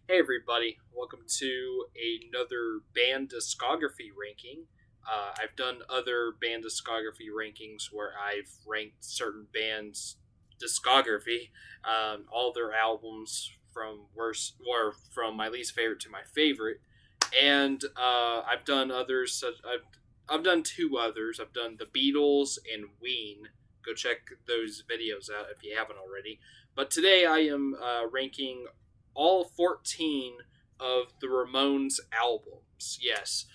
Hey everybody, welcome to another band discography ranking. I've done other band discography rankings where I've ranked certain bands' discography, all their albums from worst or from my least favorite to my favorite, and I've done others. I've done two others. I've done the Beatles and Ween. Go check those videos out if you haven't already. But today I am ranking all 14 of the Ramones albums. Yes.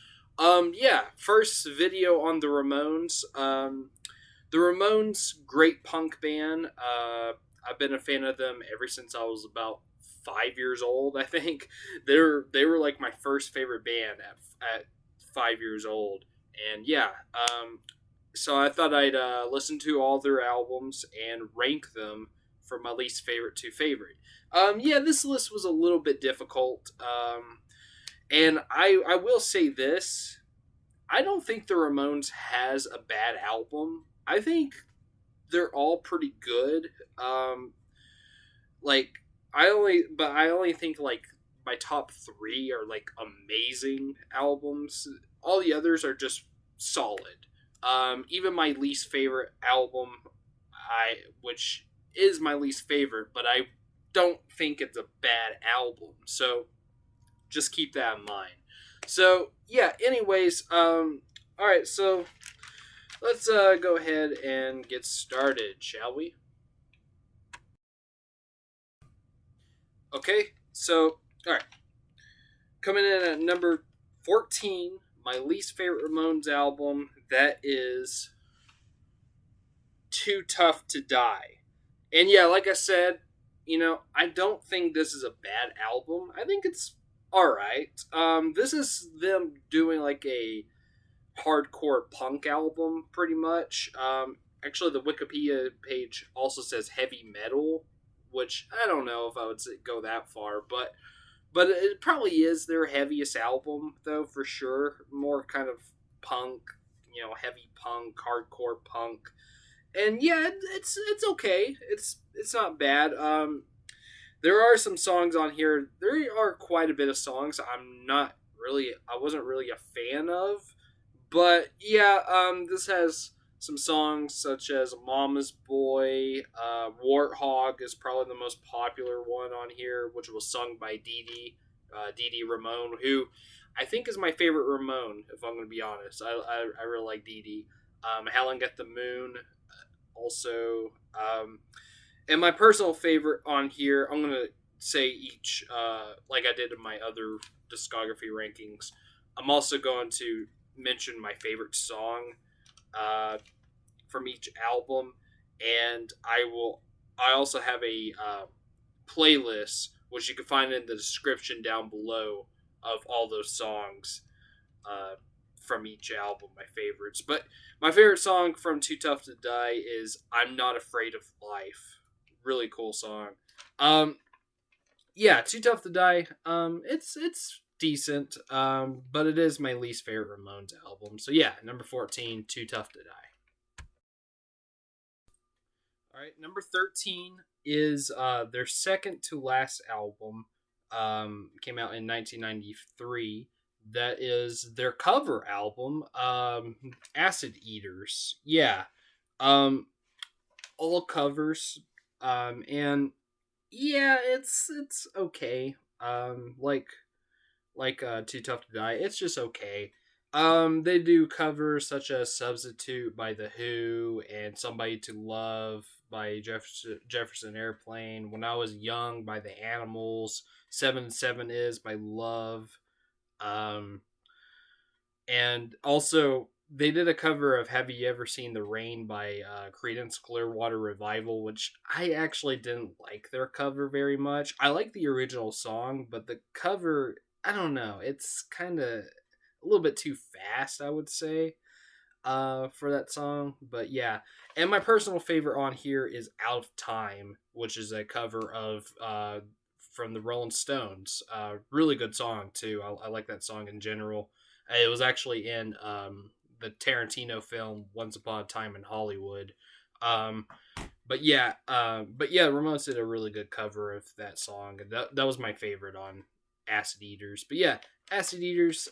Yeah, first video on the Ramones. The Ramones, great punk band. I've been a fan of them ever since I was about 5 years old, I think. They were like my first favorite band at 5 years old. And yeah, so I thought I'd listen to all their albums and rank them from my least favorite to favorite. Yeah, this list was a little bit difficult. And I will say this. I don't think the Ramones has a bad album. I think they're all pretty good. Like I only think like my top three are like amazing albums. All the others are just solid. Even my least favorite album, which is my least favorite, but I don't think it's a bad album. So just keep that in mind. So yeah. Anyways, all right. So let's go ahead and get started, shall we? Okay. So all right. Coming in at number 14, my least favorite Ramones album. That is Too Tough to Die. And yeah, like I said, I don't think this is a bad album. I think it's all right. This is them doing like a hardcore punk album, pretty much. Actually, the Wikipedia page also says heavy metal, which I don't know if I would go that far, but it probably is their heaviest album, though, for sure. More kind of punk, heavy punk, hardcore punk, and yeah, it's okay. It's not bad. There are some songs on here. There are quite a bit of songs I wasn't really a fan of, but yeah, this has some songs such as Mama's Boy, Warthog is probably the most popular one on here, which was sung by Dee Dee Ramone, who I think is my favorite Ramone, if I'm going to be honest. I really like Dee Dee. Howling at the Moon, also. And my personal favorite on here, I'm going to say each, like I did in my other discography rankings. I'm also going to mention my favorite song uh, from each album, and I also have a playlist which you can find in the description down below of all those songs uh, from each album, my favorites. But my favorite song from Too Tough to Die is "I'm Not Afraid of Life." Really cool song. Um, yeah, Too Tough to Die. It's decent. But it is my least favorite Ramones album. So yeah, number 14, Too Tough to Die. All right, number 13 is their second to last album. Came out in 1993. That is their cover album, Acid Eaters. Yeah, um, all covers. And yeah, it's okay. Like Too Tough to Die. It's just okay. They do covers such as Substitute by The Who and Somebody to Love by Jefferson Airplane, When I Was Young by The Animals, 7 Is by Love. Um, and also they did a cover of Have You Ever Seen the Rain by Creedence Clearwater Revival, which I actually didn't like their cover very much. I like the original song, but the cover, I don't know, it's kind of a little bit too fast, I would say, for that song. But yeah, and my personal favorite on here is Out of Time, which is a cover of from the Rolling Stones. Really good song too. I like that song in general. It was actually in the Tarantino film Once Upon a Time in Hollywood. Um, but yeah, Ramones did a really good cover of that song, and that was my favorite Acid Eaters. But yeah, Acid Eaters,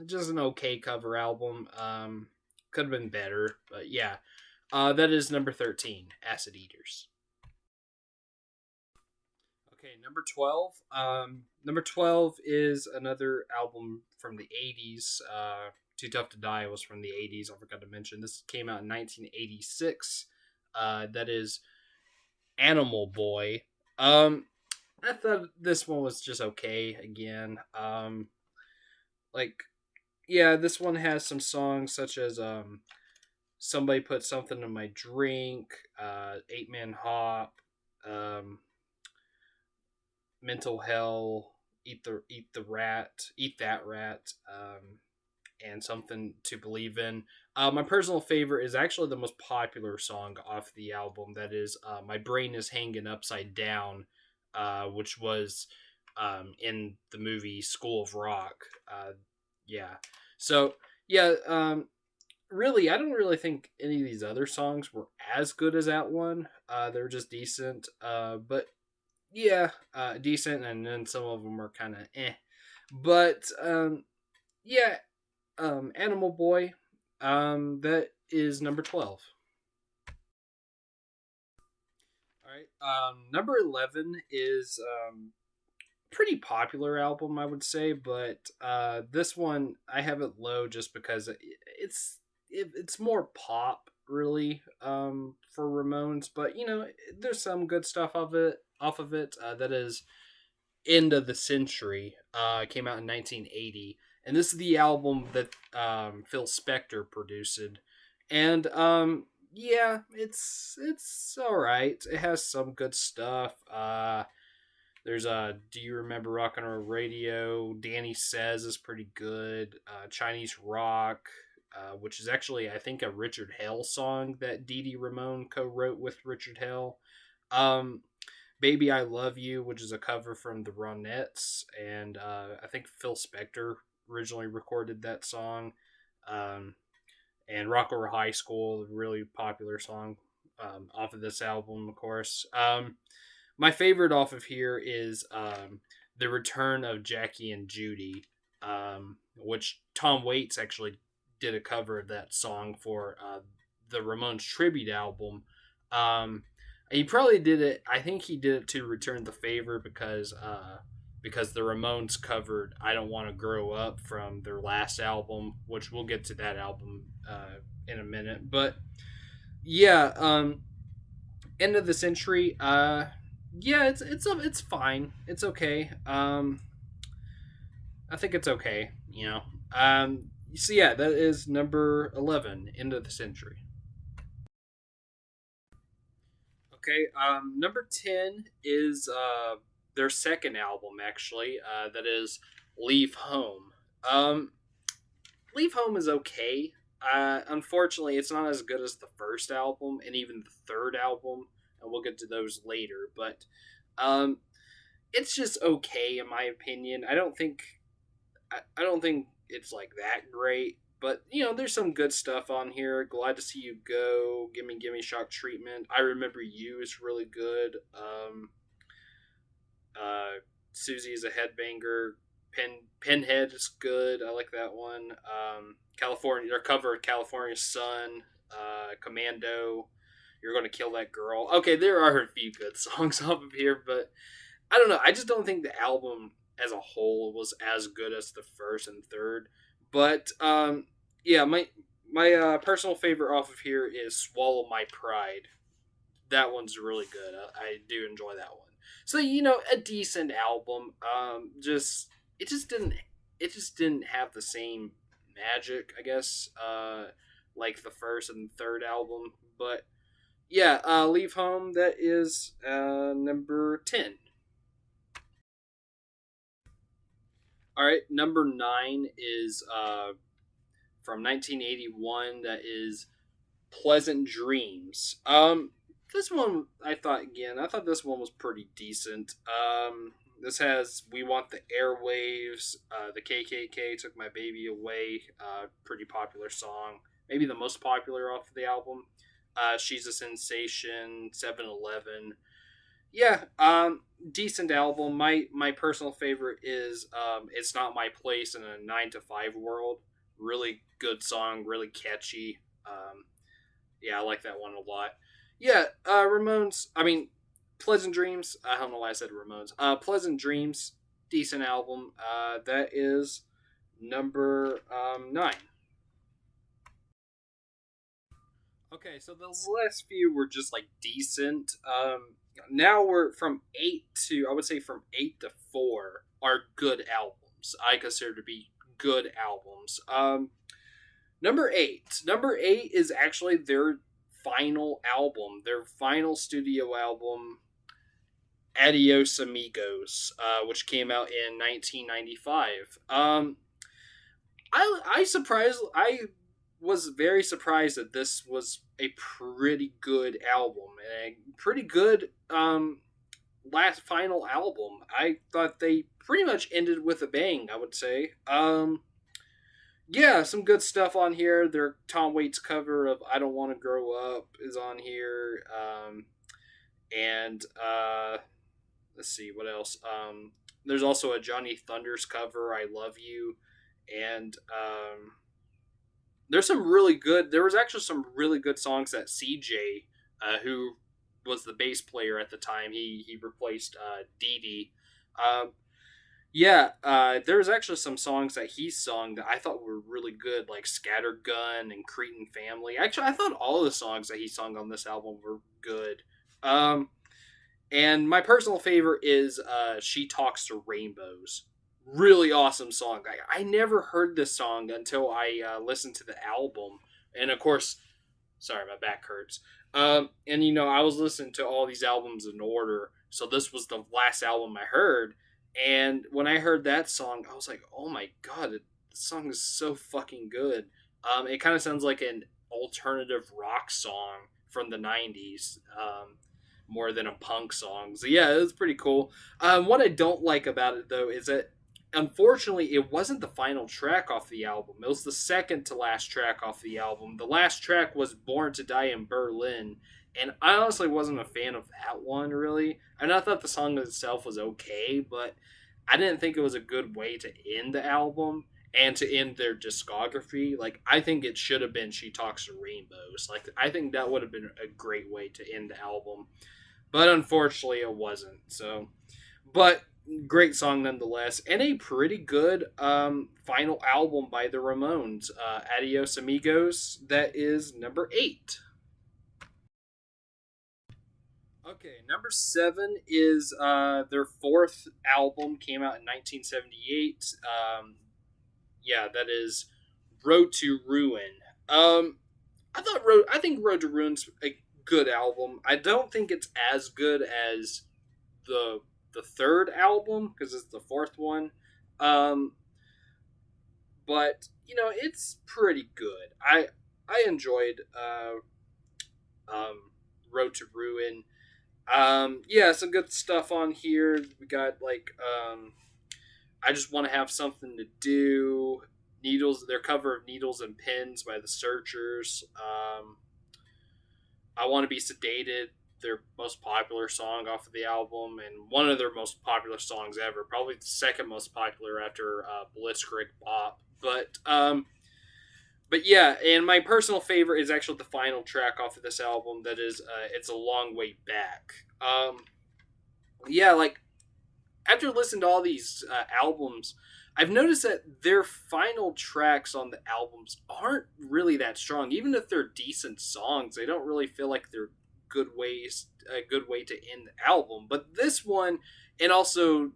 just an okay cover album. Could have been better, but yeah. That is number 13, Acid Eaters. Okay, number 12. Number 12 is another album from the 80s. Too Tough to Die was from the 80s. I forgot to mention. This came out in 1986. That is Animal Boy. I thought this one was just okay again. Like, yeah, this one has some songs such as Somebody Put Something in My Drink, Eight Man Hop, um, Mental Hell, Eat That Rat, and Something to Believe in. My personal favorite is actually the most popular song off the album. That is My Brain is Hanging Upside Down, which was in the movie School of Rock. Yeah. So, yeah, really, I don't really think any of these other songs were as good as that one. They're just decent. But yeah, decent, and then some of them are kind of eh. But yeah, Animal Boy, that is number 12. All right, number 11 is pretty popular album, I would say, but this one I have it low just because it's more pop really for Ramones, but there's some good stuff off of it. That is End of the Century. Came out in 1980, and this is the album that Phil Spector produced. And yeah, it's all right. It has some good stuff. There's Do You Remember Rock and Roll Radio? Danny Says is pretty good. Chinese Rock, which is actually I think a Richard Hell song that Dee Dee Ramone co-wrote with Richard Hell. Um, Baby I Love You, which is a cover from the Ronettes, and I think Phil Spector originally recorded that song. Um, and Rock Over High School, a really popular song off of this album, of course. My favorite off of here is The Return of Jackie and Judy, which Tom Waits actually did a cover of that song for the Ramones tribute album. He probably did it. I think he did it to return the favor because the Ramones covered "I Don't Want to Grow Up" from their last album, which we'll get to that album in a minute. But yeah, End of the Century. Yeah, it's fine. It's okay. I think it's okay. So yeah, that is number 11, End of the Century. Okay, number 10 is their second album, actually. That is Leave Home. Um, Leave Home is okay. Unfortunately, it's not as good as the first album and even the third album, and we'll get to those later. But um, it's just okay in my opinion. I don't think it's like that great, but there's some good stuff on here. Glad to See You Go, Gimme Shock Treatment. I Remember You is really good. Susie is a Headbanger. Pinhead is good. I like that one. California, their cover of California Sun. Commando. You're Gonna Kill That Girl. Okay, there are a few good songs off of here, but I don't know. I just don't think the album as a whole was as good as the first and third. But yeah, my personal favorite off of here is Swallow My Pride. That one's really good. I do enjoy that one. So a decent album. Just it just didn't have the same magic, I guess, like the first and third album. But yeah, Leave Home. That is number 10. All right, number 9 is from 1981. That is Pleasant Dreams. This one I thought this one was pretty decent. This has We Want the Airwaves, the KKK Took My Baby Away, pretty popular song, maybe the most popular off of the album. She's a Sensation, 7-Eleven. Yeah, decent album. My personal favorite is "It's Not My Place in a 9 to 5 World." Really good song, really catchy. Yeah, I like that one a lot. Yeah, Ramones. I mean, Pleasant Dreams. I don't know why I said Ramones. Pleasant Dreams, decent album. That is number 9. Okay, so those last few were just like decent. Now we're from 8 to, I would say from 8 to 4 are good albums. I consider to be good albums. Number eight is actually their final album, their final studio album, Adios Amigos, which came out in 1995. I was very surprised that this was a pretty good album and a pretty good last final album. I thought they pretty much ended with a bang, I would say. Yeah, some good stuff on here. Their Tom Waits cover of "I Don't Want to Grow Up" is on here. And let's see what else. There's also a Johnny Thunders cover, "I Love You," and there's some really good. There was actually some really good songs that CJ, who was the bass player at the time, he replaced Dee Dee. Yeah, there was actually some songs that he sung that I thought were really good, like "Scattergun" and "Cretin Family." Actually, I thought all the songs that he sung on this album were good. Um, and my personal favorite is "She Talks to Rainbows." Really awesome song. I never heard this song until I listened to the album. And of course, sorry, my back hurts. And I was listening to all these albums in order. So this was the last album I heard. And when I heard that song, I was like, oh my God, the song is so fucking good. It kind of sounds like an alternative rock song from the 90s. More than a punk song. So yeah, it was pretty cool. What I don't like about it though is that unfortunately it wasn't the final track off the album. It was the second to last track off the album. The last track was "Born to Die in Berlin," and I honestly wasn't a fan of that one really. And I thought the song itself was okay, but I didn't think it was a good way to end the album and to end their discography. Like, I think it should have been "She Talks to Rainbows." Like, I think that would have been a great way to end the album, but unfortunately it wasn't. So, but great song nonetheless, and a pretty good final album by the Ramones. "Adios Amigos." That is number 8. Okay, number 7 is their fourth album. Came out in 1978. Yeah, that is "Road to Ruin." Um, I think "Road to Ruin's" a good album. I don't think it's as good as the third album because it's the fourth one. Um, but it's pretty good. I enjoyed "Road to Ruin." Yeah, some good stuff on here. We got like "I Just Want to Have Something to Do." Needles, their cover of "Needles and Pins" by the Searchers. "I Want to Be Sedated," their most popular song off of the album, and one of their most popular songs ever. Probably the second most popular after "Blitzkrieg Bop." But yeah, and my personal favorite is actually the final track off of this album. That is, "It's a Long Way Back." Yeah, like after listening to all these albums, I've noticed that their final tracks on the albums aren't really that strong. Even if they're decent songs, they don't really feel like they're a good way to end the album. But this one, and also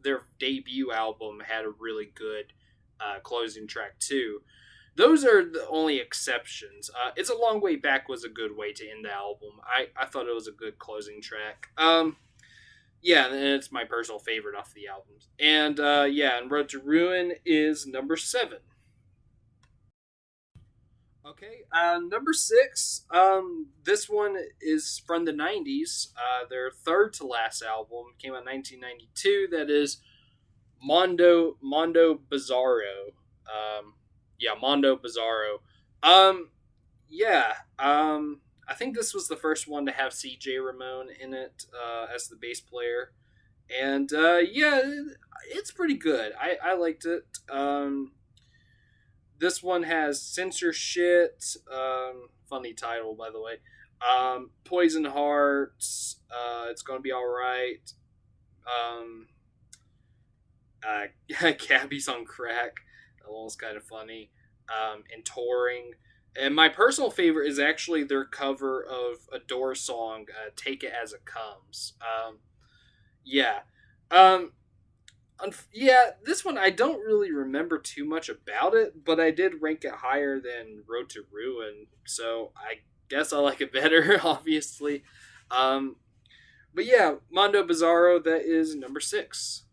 their debut album, had a really good closing track too. Those are the only exceptions. "It's a Long Way Back" was a good way to end the album. I thought it was a good closing track. Yeah, and it's my personal favorite off the albums. And yeah, and "Road to Ruin" is number 7. Okay, number 6. This one is from the 90s. Their third to last album came out in 1992. That is Mondo Bizarro. Yeah, Mondo Bizarro. Um, yeah. I think this was the first one to have CJ Ramone in it as the bass player. And yeah, it's pretty good. I liked it. This one has Censor Shit. Funny title, by the way. Poison Hearts. It's gonna be all right. Um, Gabby's on Crack. That one was kind of funny. And Touring. And my personal favorite is actually their cover of a Doors song, "Take It as It Comes." Yeah. Um, yeah, this one I don't really remember too much about it, but I did rank it higher than Road to Ruin, so I guess I like it better, obviously. Um, but yeah, Mondo Bizarro, that is number 6.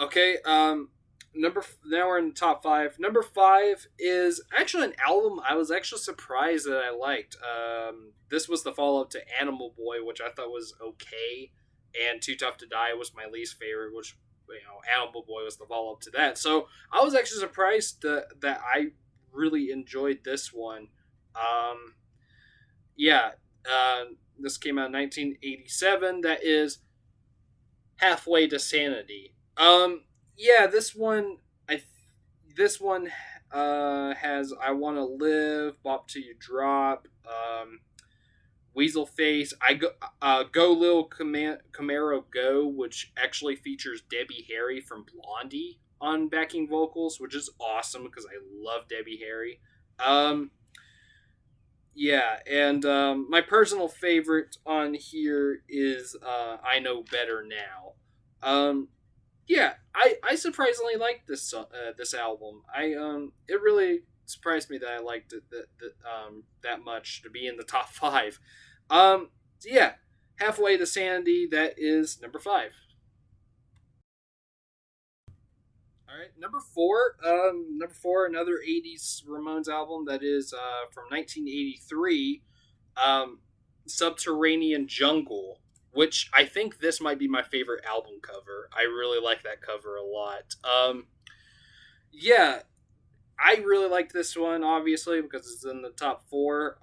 Okay, now we're in the top 5. Number 5 is actually an album I was actually surprised that I liked. This was the follow up to Animal Boy, which I thought was okay, and Too Tough to Die was my least favorite, which, Animal Boy was the follow up to that. So I was actually surprised that I really enjoyed this one. Um, yeah, this came out in 1987. That is halfway to Sanity. Yeah, this one has I Want to Live, Bop Till You Drop, Weasel Face, Go Lil Camaro Go, which actually features Debbie Harry from Blondie on backing vocals, which is awesome because I love Debbie Harry. Um, yeah, and my personal favorite on here is I Know Better Now. Um, yeah, I surprisingly liked this album. It really surprised me that I liked it that much to be in the top 5. So yeah, halfway to Sanity. That is number 5. All right, number 4. Number 4, another '80s Ramones album that is from 1983. Um, Subterranean Jungle, which I think this might be my favorite album cover. I really like that cover a lot. Yeah, I really like this one, obviously, because it's in the top 4,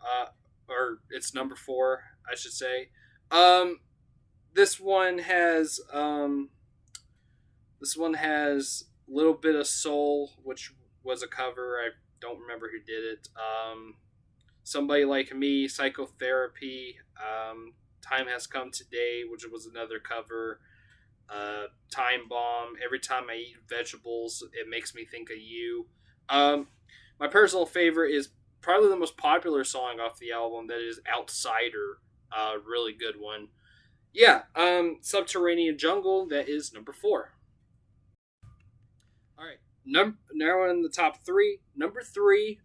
or it's number 4, I should say. Um, this one has Little Bit of Soul, which was a cover. I don't remember who did it. Somebody Like Me, Psychotherapy, Time Has Come Today, which was another cover. Time Bomb, Every Time I Eat Vegetables, It Makes Me Think of You. Um, my personal favorite is probably the most popular song off the album, that is Outsider. Really good one. Yeah, Subterranean Jungle, that is number 4. All right. Now in the top 3. Number 3,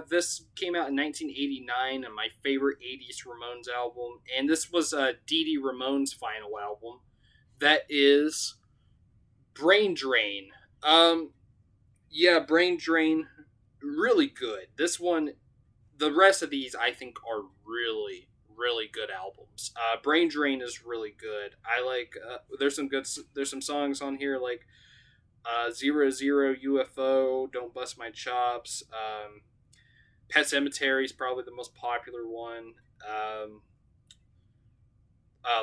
this came out in 1989, and my favorite '80s Ramones album, and this was Dee Dee Ramone's final album. That is Brain Drain. Um, yeah, Brain Drain, really good. This one, the rest of these I think are really, really good albums. Brain Drain is really good. I like. There's some songs on here like 00 UFO, Don't Bust My Chops. Pet Cemetery is probably the most popular one.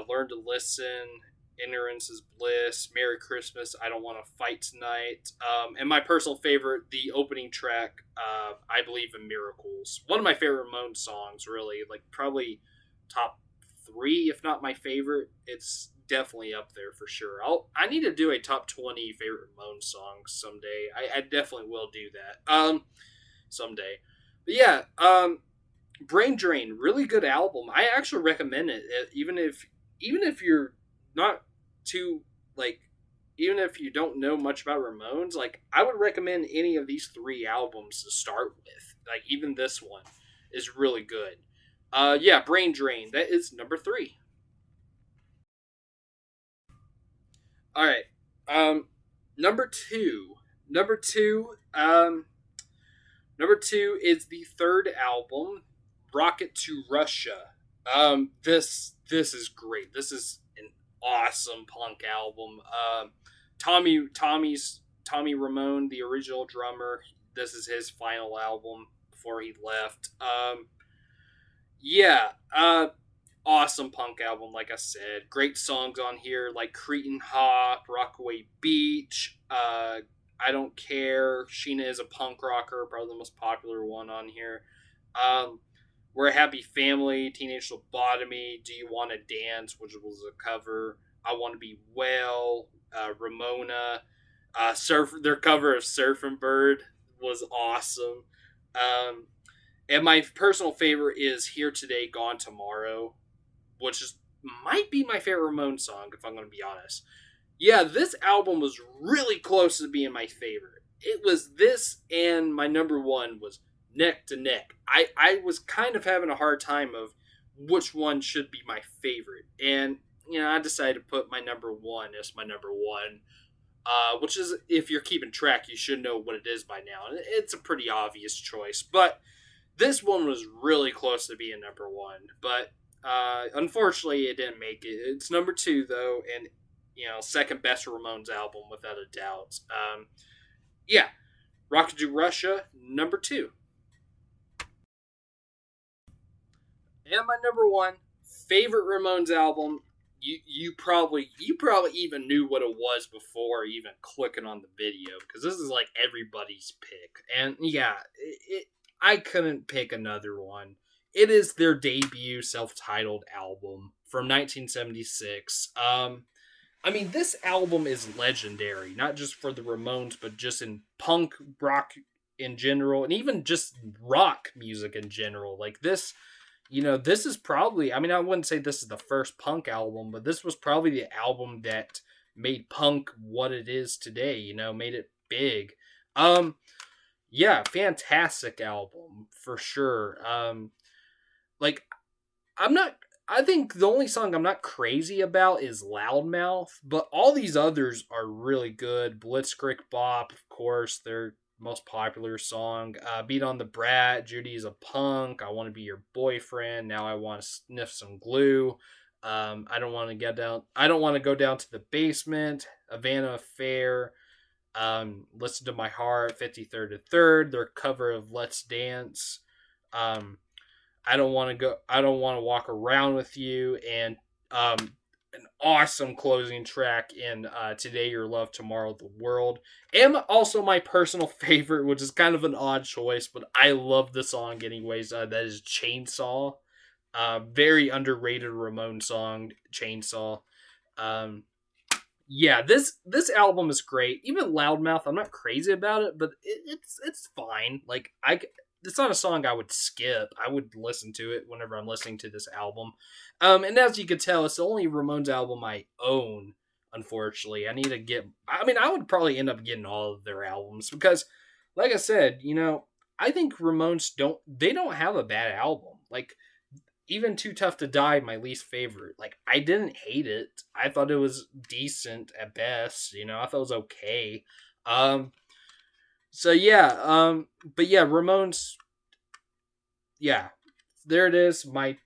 Learn to Listen, Ignorance is Bliss, Merry Christmas, I Don't Want to Fight Tonight, and my personal favorite, the opening track, I Believe in Miracles. One of my favorite Ramones songs, really, like probably top 3, if not my favorite. It's definitely up there for sure. I need to do a top 20 favorite Ramones songs someday. I definitely will do that someday. But yeah, Brain Drain, really good album. I actually recommend it, even if you're not too like, even if you don't know much about Ramones. Like, I would recommend any of these 3 albums to start with. Like, even this one is really good. Yeah, Brain Drain, that is number 3. All right, number 2. Number 2. Number 2 is the third album, Rocket to Russia. This is great. This is an awesome punk album. Tommy Ramone, the original drummer. This is his final album before he left. Yeah, awesome punk album, like I said. Great songs on here, like Cretin Hop, Rockaway Beach, I Don't Care, Sheena is a Punk Rocker, probably the most popular one on here. Um, We're a Happy Family, Teenage Lobotomy, Do You Want to Dance, which was a cover, I Want to Be Well, Ramona, their cover of Surfing Bird was awesome. Um, and my personal favorite is Here Today, Gone Tomorrow, which is might be my favorite Ramones song, if I'm going to be honest. Yeah, this album was really close to being my favorite. It was this and my number one was neck to neck. I was kind of having a hard time of which one should be my favorite. And, I decided to put my number one as my number one. Which is, if you're keeping track, you should know what it is by now. And it's a pretty obvious choice. But this one was really close to being number one. But unfortunately, it didn't make it. It's number two, though. And, second best Ramones album, without a doubt. Yeah. Rocket to Russia, number two. And my number one favorite Ramones album, you probably even knew what it was before even clicking on the video, because this is like everybody's pick. And yeah, I couldn't pick another one. It is their debut self-titled album from 1976. This album is legendary, not just for the Ramones, but just in punk rock in general, and even just rock music in general. Like this, this is probably, I wouldn't say this is the first punk album, but this was probably the album that made punk what it is today, made it big. Yeah, fantastic album for sure. I think the only song I'm not crazy about is Loudmouth, but all these others are really good. Blitzkrieg Bop, of course, their most popular song. Beat on the Brat, Judy is a Punk, I Want to Be Your Boyfriend, Now I Want to Sniff Some Glue. I don't want to go down to the basement. Havana Affair. Listen to My Heart, 53rd to 3rd. Their cover of Let's Dance. I don't want to walk around with you, and an awesome closing track in Today Your Love, Tomorrow the World. And also my personal favorite, which is kind of an odd choice, but I love the song anyways. That is Chainsaw. Very underrated Ramone song, Chainsaw. Yeah, this album is great. Even Loudmouth, I'm not crazy about it, but it's fine. Like it's not a song I would skip. I would listen to it whenever I'm listening to this album. And as you can tell, it's the only Ramones album I own, unfortunately. I would probably end up getting all of their albums because, like I said, I think Ramones don't have a bad album. Like, even Too Tough to Die, my least favorite. Like, I didn't hate it. I thought it was decent at best. I thought it was okay. So yeah, but yeah, Ramones. Yeah, there it is. My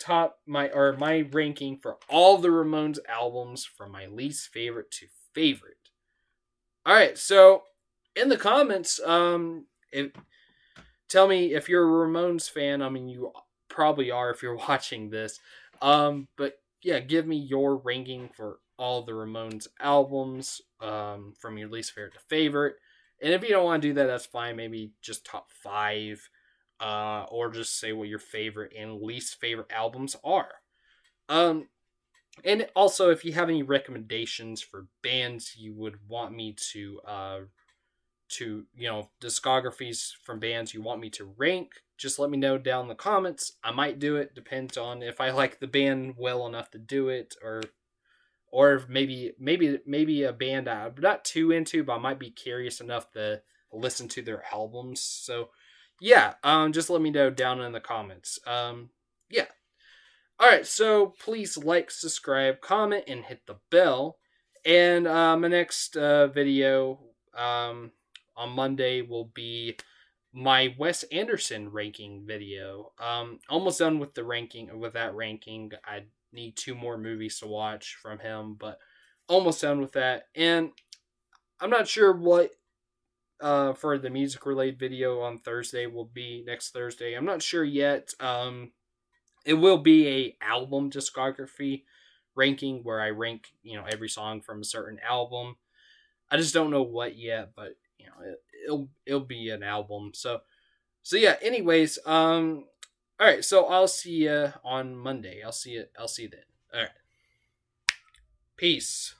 ranking for all the Ramones albums from my least favorite to favorite. All right, so in the comments, tell me if you're a Ramones fan. You probably are if you're watching this. But yeah, give me your ranking for all the Ramones albums, from your least favorite to favorite. And if you don't want to do that, that's fine. Maybe just top 5, or just say what your favorite and least favorite albums are. And also, if you have any recommendations for bands you would want me to discographies from bands you want me to rank, just let me know down in the comments. I might do it. Depends on if I like the band well enough to do it, or maybe a band I'm not too into, but I might be curious enough to listen to their albums. So yeah, just let me know down in the comments. Yeah. All right, so please like, subscribe, comment, and hit the bell. And my next video on Monday will be my Wes Anderson ranking video. Almost done with that ranking. I need 2 more movies to watch from him, but almost done with that. And I'm not sure what for the music related video on Thursday will be next Thursday. I'm not sure yet. It will be a album discography ranking where I rank, every song from a certain album. I just don't know what yet, but it'll be an album. So yeah. Anyways, all right. So I'll see you on Monday. I'll see you then. All right. Peace.